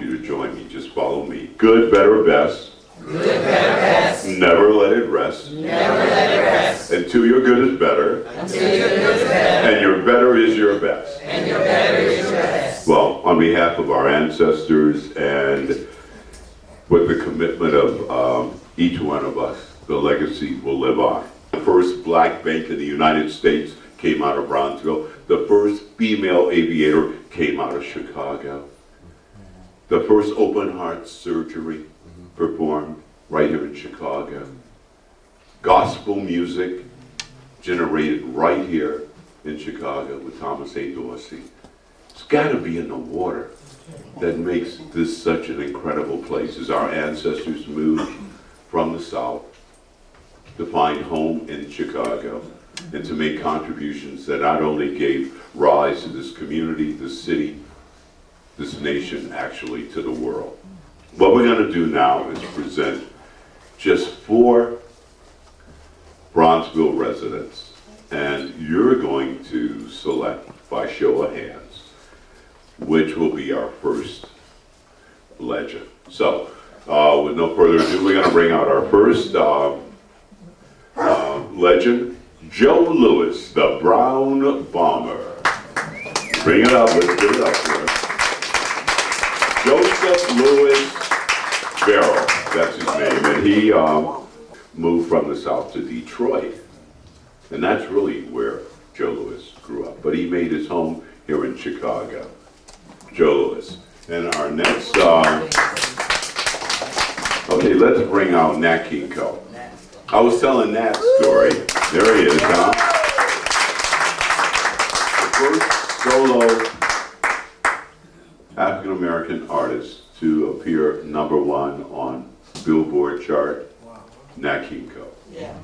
want you to join me. Just follow me. Good, better, best. Good, better, best. Never let it rest. Never let it rest. Until your good is better. Until your good is better. And your better is your best. And your better is your best. Well, on behalf of our ancestors and with the commitment of each one of us, the legacy will live on. The first black bank in the United States came out of Bronzeville. The first female aviator came out of Chicago. The first open heart surgery performed right here in Chicago. Gospel music generated right here in Chicago with Thomas A. Dorsey. It's got to be in the water that makes this such an incredible place as our ancestors moved from the South to find home in Chicago and to make contributions that not only gave rise to this community, this city, this nation, actually to the world. What we're going to do now is present just 4 Bronzeville residents, and you're going to select by show of hands which will be our first legend. So, with no further ado, we're going to bring out our first legend, Joe Louis, the Brown Bomber. Bring it up, let's give it up for him. Joseph Louis Barrow, that's his name, and he moved from the South to Detroit. And that's really where Joe Louis grew up. But he made his home here in Chicago. Joe Louis. And our next, okay, let's bring out Nat King Cole. I was telling Nat's story. There he is, huh? The first solo African-American artist to appear #1 on Billboard chart, Nat King Cole. Yes.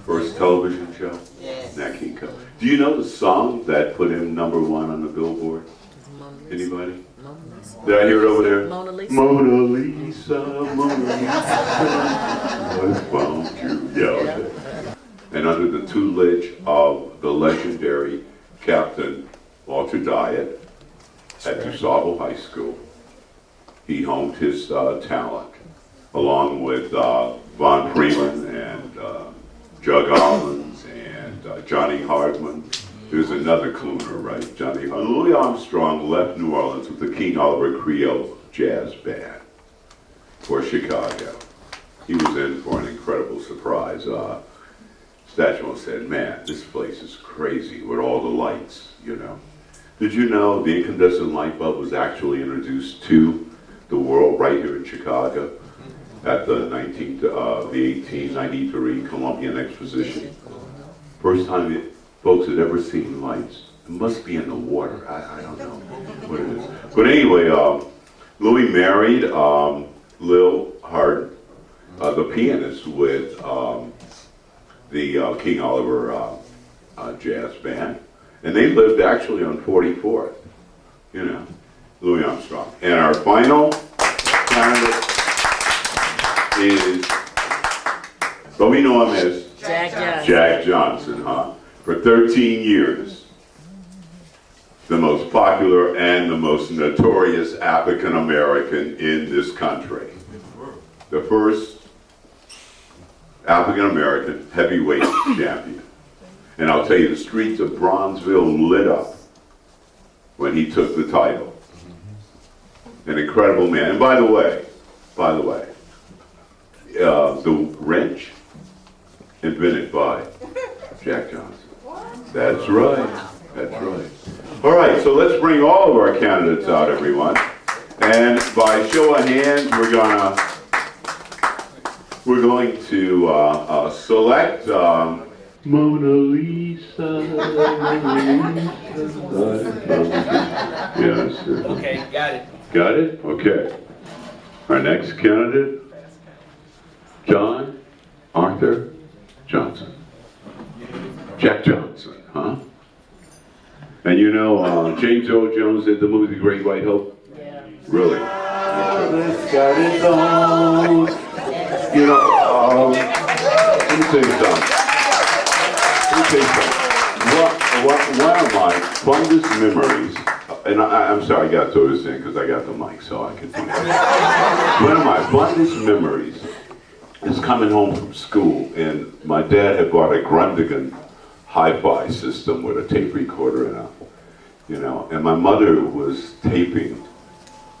First television show, Yes. Nat King Cole. Do you know the song that put him #1 on the Billboard? Anybody? Did I hear it over there? Mona Lisa. Mona Lisa, Mona Lisa, I found you. Yeah, okay. And under the tutelage of the legendary Captain Walter Diet at DuSable High School, he honed his talent along with Von Freeman and Jug Collins and Johnny Hardman. There's another crooner, right? Johnny Hardman. Louis Armstrong left New Orleans with the King Oliver Creole Jazz Band for Chicago. He was in for an incredible surprise. Satchmo said, man, this place is crazy with all the lights, you know. Did you know the incandescent light bulb was actually introduced to the world right here in Chicago at the 1893 Columbian Exposition? First time folks had ever seen lights. It must be in the water. I don't know what it is. But anyway, Louis married Lil Hart, the pianist with the King Oliver Jazz Band. And they lived actually on 44th, you know, Louis Armstrong. And our final candidate is, but we know him as Jack Johnson, huh? For 13 years, the most popular and the most notorious African American in this country. The first African American heavyweight champion. And I'll tell you, the streets of Bronzeville lit up when he took the title. An incredible man. And by the way, the wrench invented by Jack Johnson. That's right. That's right. All right, so let's bring all of our candidates out, everyone. And by show of hands, we're going to select Mona Lisa. Yes. Okay, got it. Got it? Okay. Our next candidate, John Arthur Johnson. Jack Johnson, huh? And you know, James Earl Jones did the movie The Great White Hope? Yeah. Really? This got its own. You know, let me tell you something. One of my fondest memories, and I'm sorry, I got to throw this in because I got the mic, so I can do that. One of my fondest memories is coming home from school, and my dad had bought a Grundigan hi-fi system with a tape recorder in it, and my mother was taping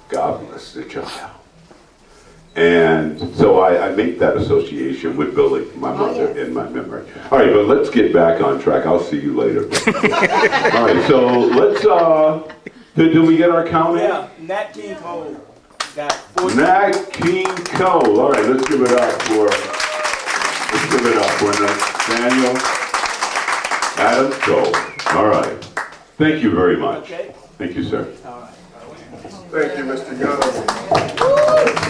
God Bless the Child. And so I make that association with Billy, my mother, in my memory. All right, but let's get back on track. I'll see you later. All right, so let's, did we get our count in? Yeah, Nat King Cole got 14. Nat King Cole. All right, let's give it up for Daniel Adams Cole. All right. Thank you very much. Okay. Thank you, sir. All right. Thank you, Mr. Young.